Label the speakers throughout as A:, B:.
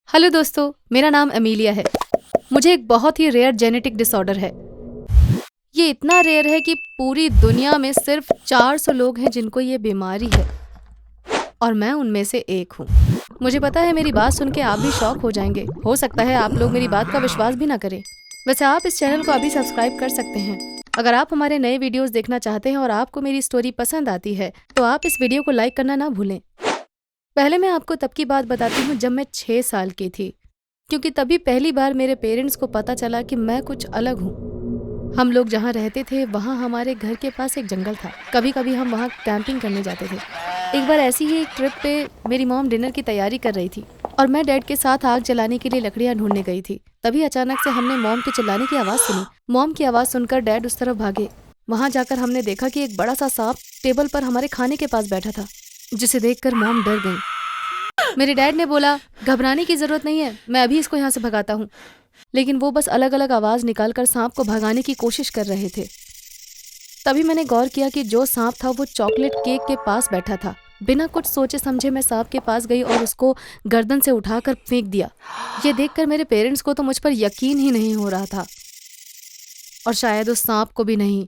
A: Hello दोस्तों, मेरा नाम एमिलिया है। मुझे एक बहुत ही रेयर जेनेटिक डिसऑर्डर है। ये इतना रेयर है कि पूरी दुनिया में सिर्फ 400 लोग हैं जिनको ये बीमारी है और मैं उनमें से एक हूँ। मुझे पता है मेरी बात सुन के आप भी शॉक हो जाएंगे। हो सकता है आप लोग मेरी बात का विश्वास भी ना करें। वैसे आप इस चैनल को अभी सब्सक्राइब कर सकते हैं। अगर आप हमारे नए वीडियोस देखना चाहते हैं और आपको मेरी स्टोरी पसंद आती है तो आप इस वीडियो को लाइक करना ना भूलें। पहले मैं आपको तब की बात बताती हूँ जब मैं 6 साल की थी, क्योंकि तभी पहली बार मेरे पेरेंट्स को पता चला कि मैं कुछ अलग हूँ। हम लोग जहाँ रहते थे वहाँ हमारे घर के पास एक जंगल था। कभी कभी हम वहाँ कैंपिंग करने जाते थे। एक बार ऐसी ही एक ट्रिप पे मेरी मॉम डिनर की तैयारी कर रही थी और मैं डैड के साथ आग जलाने के लिए लकड़ियाँ ढूंढने गई थी। तभी अचानक से हमने मॉम के चिल्लाने की आवाज़ सुनी। मॉम की आवाज़ सुनकर डैड उस तरफ भागे। वहाँ जाकर हमने देखा कि एक बड़ा सा सांप टेबल पर हमारे खाने के पास बैठा था, जिसे देखकर मॉम डर गई। मेरे डैड ने बोला, घबराने की जरूरत नहीं है, मैं अभी इसको यहाँ से भगाता हूँ। लेकिन वो बस अलग अलग आवाज निकालकर सांप को भगाने की कोशिश कर रहे थे। तभी मैंने गौर किया कि जो सांप था वो चॉकलेट केक के पास बैठा था। बिना कुछ सोचे समझे मैं सांप के पास गई और उसको गर्दन से उठाकर फेंक दिया। ये देखकर मेरे पेरेंट्स को तो मुझ पर यकीन ही नहीं हो रहा था, और शायद उस सांप को भी नहीं।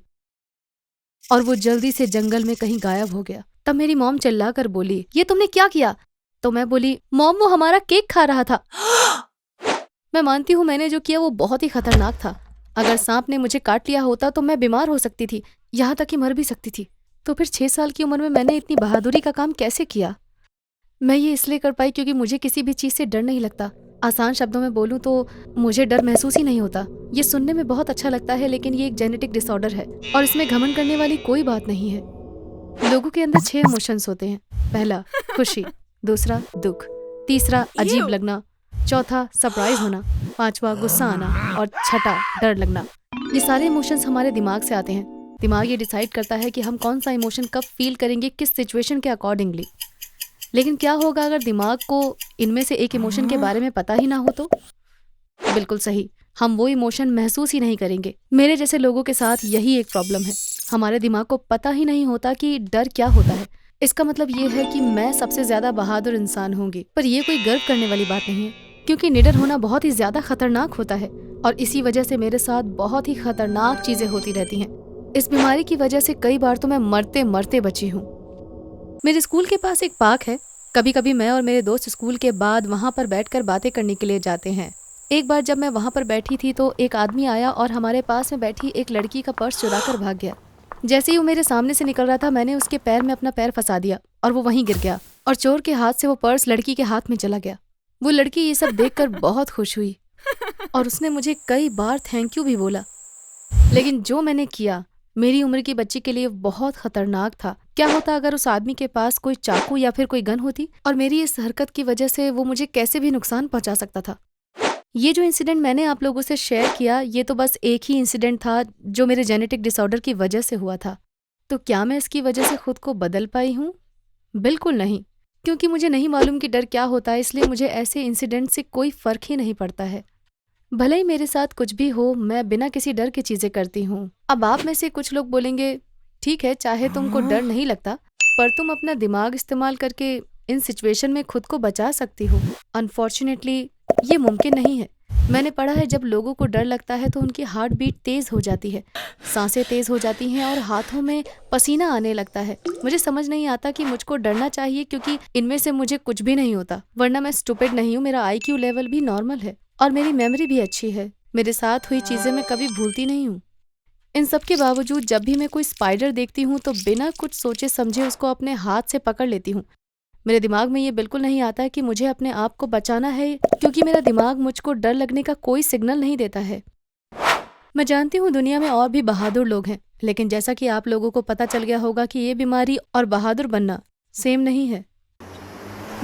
A: और वो जल्दी से जंगल में कहीं गायब हो गया। तब मेरी मॉम चिल्लाकर बोली, ये तुमने क्या किया? तो मैं बोली, मॉम वो हमारा केक खा रहा था। मैं मानती हूँ मैंने जो किया वो बहुत ही खतरनाक था। अगर सांप ने मुझे काट लिया होता तो मैं बीमार हो सकती थी, यहाँ तक कि मर भी सकती थी। तो फिर 6 साल की उम्र में मैंने इतनी बहादुरी का काम कैसे किया? मैं ये इसलिए कर पाई क्योंकि मुझे किसी भी चीज़ से डर नहीं लगता। आसान शब्दों में बोलूँ तो मुझे डर महसूस ही नहीं होता। ये सुनने में बहुत अच्छा लगता है, लेकिन ये एक जेनेटिक डिसऑर्डर है और इसमें घमंड करने वाली कोई बात नहीं है। लोगों के अंदर 6 इमोशंस होते हैं। पहला खुशी, दूसरा दुख, तीसरा अजीब लगना, चौथा सरप्राइज होना, पांचवा गुस्सा आना और छठा डर लगना। ये सारे इमोशंस हमारे दिमाग से आते हैं। दिमाग ये डिसाइड करता है कि हम कौन सा इमोशन कब फील करेंगे, किस सिचुएशन के अकॉर्डिंगली। लेकिन क्या होगा अगर दिमाग को इनमें से एक इमोशन के बारे में पता ही ना हो तो? बिल्कुल सही, हम वो इमोशन महसूस ही नहीं करेंगे। मेरे जैसे लोगों के साथ यही एक प्रॉब्लम है। हमारे दिमाग को पता ही नहीं होता कि डर क्या होता है। इसका मतलब ये है कि मैं सबसे ज्यादा बहादुर इंसान होंगी, पर ये कोई गर्व करने वाली बात नहीं है, क्योंकि निडर होना बहुत ही ज्यादा खतरनाक होता है और इसी वजह से मेरे साथ बहुत ही खतरनाक चीजें होती रहती हैं। इस बीमारी की वजह से कई बार तो मैं मरते मरते बची हूँ। मेरे स्कूल के पास एक पार्क है। कभी कभी मैं और मेरे दोस्त स्कूल के बाद वहाँ पर बैठकर बातें करने के लिए जाते हैं। एक बार जब मैं वहाँ पर बैठी थी तो एक आदमी आया और हमारे पास में बैठी एक लड़की का पर्स चुरा कर भाग गया। जैसे ही वो मेरे सामने से निकल रहा था, मैंने उसके पैर में अपना पैर फंसा दिया और वो वहीं गिर गया और चोर के हाथ से वो पर्स लड़की के हाथ में चला गया। वो लड़की ये सब देखकर बहुत खुश हुई और उसने मुझे कई बार थैंक यू भी बोला। लेकिन जो मैंने किया मेरी उम्र की बच्ची के लिए बहुत खतरनाक था। क्या होता अगर उस आदमी के पास कोई चाकू या फिर कोई गन होती, और मेरी इस हरकत की वजह से वो मुझे कैसे भी नुकसान पहुंचा सकता था। ये जो इंसिडेंट मैंने आप लोगों से शेयर किया, ये तो बस एक ही इंसिडेंट था जो मेरे जेनेटिक डिसऑर्डर की वजह से हुआ था। तो क्या मैं इसकी वजह से खुद को बदल पाई हूँ? बिल्कुल नहीं, क्योंकि मुझे नहीं मालूम कि डर क्या होता है, इसलिए मुझे ऐसे इंसिडेंट से कोई फर्क ही नहीं पड़ता है। भले ही मेरे साथ कुछ भी हो, मैं बिना किसी डर के चीजें करती हूँ। अब आप में से कुछ लोग बोलेंगे, ठीक है, चाहे तुमको डर नहीं लगता, पर तुम अपना दिमाग इस्तेमाल करके इन सिचुएशन में खुद को बचा सकती हो। अनफॉर्चुनेटली ये मुमकिन नहीं है। मैंने पढ़ा है जब लोगों को डर लगता है तो उनकी हार्ट बीट तेज हो जाती है, सांसें तेज हो जाती हैं और हाथों में पसीना आने लगता है। मुझे समझ नहीं आता कि मुझको डरना चाहिए, क्योंकि इनमें से मुझे कुछ भी नहीं होता, वरना मैं स्टूपिड नहीं हूँ। मेरा IQ लेवल भी नॉर्मल है और मेरी मेमोरी भी अच्छी है। मेरे साथ हुई चीजें मैं कभी भूलती नहीं हूँ। इन सब के बावजूद जब भी मैं कोई स्पाइडर देखती हूँ तो बिना कुछ सोचे समझे उसको अपने हाथ से पकड़ लेती हूँ। मेरे दिमाग में ये बिल्कुल नहीं आता कि मुझे अपने आप को बचाना है, क्योंकि मेरा दिमाग मुझको डर लगने का कोई सिग्नल नहीं देता है। मैं जानती हूँ दुनिया में और भी बहादुर लोग हैं, लेकिन जैसा कि आप लोगों को पता चल गया होगा कि ये बीमारी और बहादुर बनना सेम नहीं है।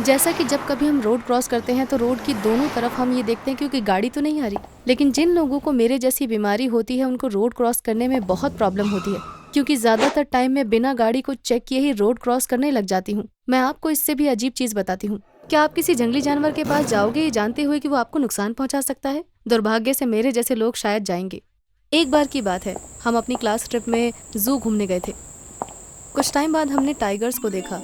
A: जैसा कि जब कभी हम रोड क्रॉस करते हैं तो रोड की दोनों तरफ हम ये देखते हैं क्योंकि गाड़ी तो नहीं आ रही। लेकिन जिन लोगों को मेरे जैसी बीमारी होती है उनको रोड क्रॉस करने में बहुत प्रॉब्लम होती है, क्योंकि ज्यादातर टाइम में बिना गाड़ी को चेक किए ही रोड क्रॉस करने लग जाती हूँ। मैं आपको इससे भी अजीब चीज बताती हूँ। क्या आप किसी जंगली जानवर के पास जाओगे ये जानते हुए कि वो आपको नुकसान पहुंचा सकता है? दुर्भाग्य से मेरे जैसे लोग शायद जाएंगे। एक बार की बात है, हम अपनी क्लास ट्रिप में जू घूमने गए थे। कुछ टाइम बाद हमने टाइगर्स को देखा।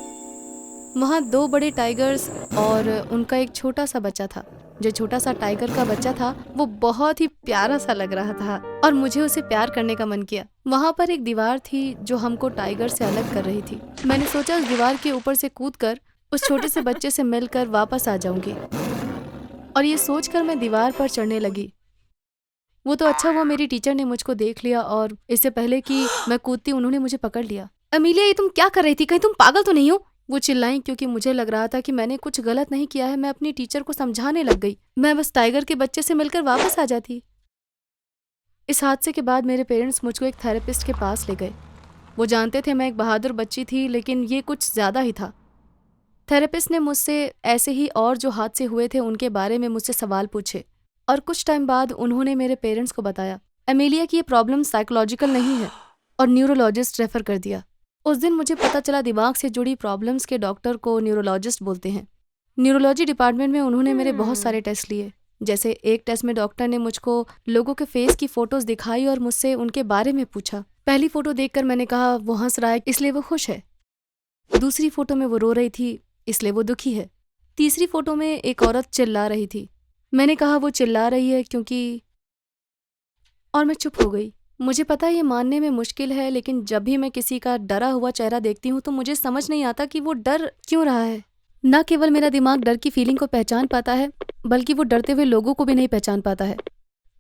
A: वहाँ 2 बड़े टाइगर्स और उनका एक छोटा सा बच्चा था। जो छोटा सा टाइगर का बच्चा था वो बहुत ही प्यारा सा लग रहा था और मुझे उसे प्यार करने का मन किया। वहाँ पर एक दीवार थी जो हमको टाइगर से अलग कर रही थी। मैंने सोचा उस दीवार के ऊपर से कूदकर उस छोटे से बच्चे से मिलकर वापस आ जाऊंगी और ये सोचकर मैं दीवार पर चढ़ने लगी। वो तो अच्छा हुआ मेरी टीचर ने मुझको देख लिया और इससे पहले कि मैं कूदती उन्होंने मुझे पकड़ लिया। अमीलिया, ये तुम क्या कर रही थी? कहीं तुम पागल तो नहीं हो? वो चिल्लाई क्योंकि मुझे लग रहा था कि मैंने कुछ गलत नहीं किया है। मैं अपनी टीचर को समझाने लग गई। मैं बस टाइगर के बच्चे से मिलकर वापस आ जाती। इस हादसे के बाद मेरे पेरेंट्स मुझको एक थेरेपिस्ट के पास ले गए। वो जानते थे मैं एक बहादुर बच्ची थी, लेकिन ये कुछ ज़्यादा ही था। थेरेपिस्ट ने मुझसे ऐसे ही और जो हादसे हुए थे उनके बारे में मुझसे सवाल पूछे और कुछ टाइम बाद उन्होंने मेरे पेरेंट्स को बताया अमीलिया की ये प्रॉब्लम साइकोलॉजिकल नहीं है और न्यूरोलॉजिस्ट रेफर कर दिया। उस दिन मुझे पता चला दिमाग से जुड़ी प्रॉब्लम्स के डॉक्टर को न्यूरोलॉजिस्ट बोलते हैं। न्यूरोलॉजी डिपार्टमेंट में उन्होंने मेरे बहुत सारे टेस्ट लिए। जैसे एक टेस्ट में डॉक्टर ने मुझको लोगों के फेस की फोटोज दिखाई और मुझसे उनके बारे में पूछा। पहली फोटो देखकर मैंने कहा वो हंस रहा है इसलिए वो खुश है। दूसरी फोटो में वो रो रही थी इसलिए वो दुखी है। तीसरी फोटो में एक औरत चिल्ला रही थी। मैंने कहा वो चिल्ला रही है क्योंकि, और मैं चुप हो गई। मुझे पता है ये मानने में मुश्किल है, लेकिन जब भी मैं किसी का डरा हुआ चेहरा देखती हूँ तो मुझे समझ नहीं आता कि वो डर क्यों रहा है। न केवल मेरा दिमाग डर की फीलिंग को पहचान पाता है, बल्कि वो डरते हुए लोगों को भी नहीं पहचान पाता है,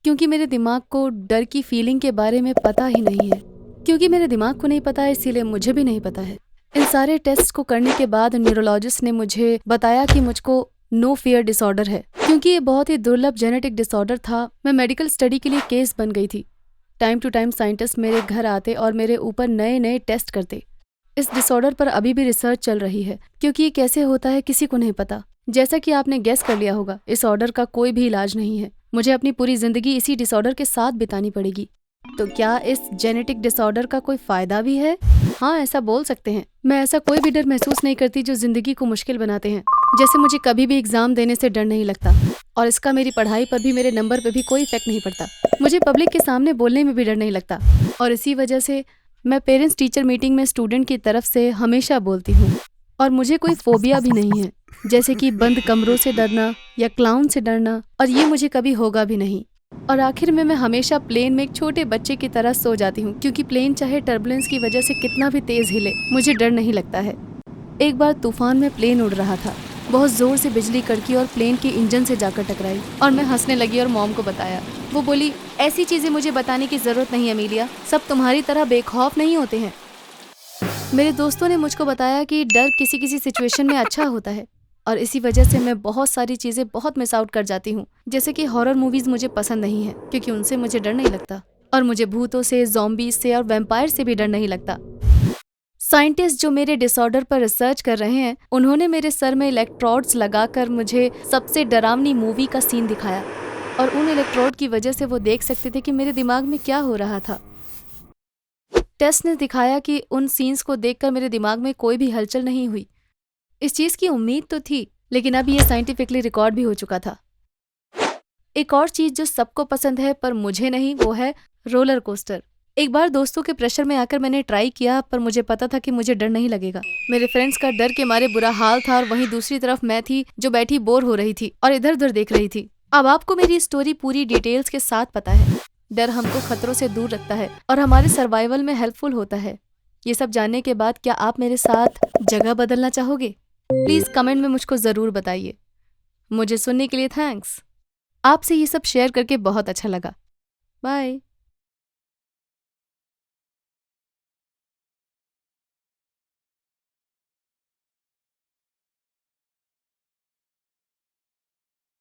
A: क्योंकि मेरे दिमाग को डर की फीलिंग के बारे में पता ही नहीं है। क्योंकि मेरे दिमाग को नहीं पता है इसीलिए मुझे भी नहीं पता है। इन सारे टेस्ट को करने के बाद न्यूरोलॉजिस्ट ने मुझे बताया कि मुझको नो फियर डिसऑर्डर है। क्योंकि ये बहुत ही दुर्लभ जेनेटिक डिसऑर्डर था, मैं मेडिकल स्टडी के लिए केस बन गई थी। टाइम टू टाइम साइंटिस्ट मेरे घर आते और मेरे ऊपर नए नए टेस्ट करते। इस डिसऑर्डर पर अभी भी रिसर्च चल रही है, क्योंकि ये कैसे होता है किसी को नहीं पता। जैसा कि आपने गेस कर लिया होगा, इस ऑर्डर का कोई भी इलाज नहीं है। मुझे अपनी पूरी जिंदगी इसी डिसऑर्डर के साथ बितानी पड़ेगी। तो क्या इस जेनेटिक डिसऑर्डर का कोई फायदा भी है? हाँ, ऐसा बोल सकते हैं। मैं ऐसा कोई भी डर महसूस नहीं करती जो जिंदगी को मुश्किल बनाते हैं। जैसे मुझे कभी भी एग्जाम देने से डर नहीं लगता और इसका मेरी पढ़ाई पर भी, मेरे नंबर पर भी कोई इफेक्ट नहीं पड़ता। मुझे पब्लिक के सामने बोलने में भी डर नहीं लगता और इसी वजह से मैं पेरेंट्स टीचर मीटिंग में स्टूडेंट की तरफ से हमेशा बोलती हूँ। और मुझे कोई फोबिया भी नहीं है, जैसे कि बंद कमरों से डरना या क्लाउन से डरना, और ये मुझे कभी होगा भी नहीं। और आखिर में मैं हमेशा प्लेन में एक छोटे बच्चे की तरह सो जाती हूँ, क्योंकि प्लेन चाहे टर्बुलेंस की वजह से कितना भी तेज हिले, मुझे डर नहीं लगता है। एक बार तूफान में प्लेन उड़ रहा था, बहुत जोर से बिजली कड़की और प्लेन के इंजन से जाकर टकराई और मैं हंसने लगी और मॉम को बताया। वो बोली, ऐसी चीजें मुझे बताने की जरूरत नहीं अमीलिया, सब तुम्हारी तरह बेखौफ नहीं होते हैं। मेरे दोस्तों ने मुझको बताया कि डर किसी किसी सिचुएशन में अच्छा होता है और इसी वजह से मैं बहुत सारी चीजें बहुत मिस आउट कर जाती हूँ। जैसे कि हॉरर मूवीज मुझे पसंद नहीं है, क्योंकि उनसे मुझे डर नहीं लगता और मुझे भूतों से, ज़ॉम्बीज से और वैम्पायर से भी डर नहीं लगता। साइंटिस्ट जो मेरे डिसऑर्डर पर रिसर्च कर रहे हैं, उन्होंने मेरे सर में इलेक्ट्रोड्स लगाकर मुझे सबसे डरावनी मूवी का सीन दिखाया और उन इलेक्ट्रोड की वजह से वो देख सकते थे कि मेरे दिमाग में क्या हो रहा था। टेस्ट ने दिखाया कि उन सीन्स को देखकर मेरे दिमाग में कोई भी हलचल नहीं हुई। इस चीज की उम्मीद तो थी, लेकिन अब ये साइंटिफिकली रिकॉर्ड भी हो चुका था। एक और चीज जो सबको पसंद है पर मुझे नहीं, वो है रोलर कोस्टर। एक बार दोस्तों के प्रेशर में आकर मैंने ट्राई किया, पर मुझे पता था कि मुझे डर नहीं लगेगा। मेरे फ्रेंड्स का डर के मारे बुरा हाल था और वहीं दूसरी तरफ मैं थी जो बैठी बोर हो रही थी और इधर उधर देख रही थी। अब आपको मेरी स्टोरी पूरी डिटेल्स के साथ पता है। डर हमको खतरों से दूर रखता है और हमारे सर्वाइवल में हेल्पफुल होता है। ये सब जानने के बाद क्या आप मेरे साथ जगह बदलना चाहोगे? प्लीज कमेंट में मुझको जरूर बताइए। मुझे सुनने के लिए थैंक्स। आपसे ये सब शेयर करके बहुत अच्छा लगा। बाय।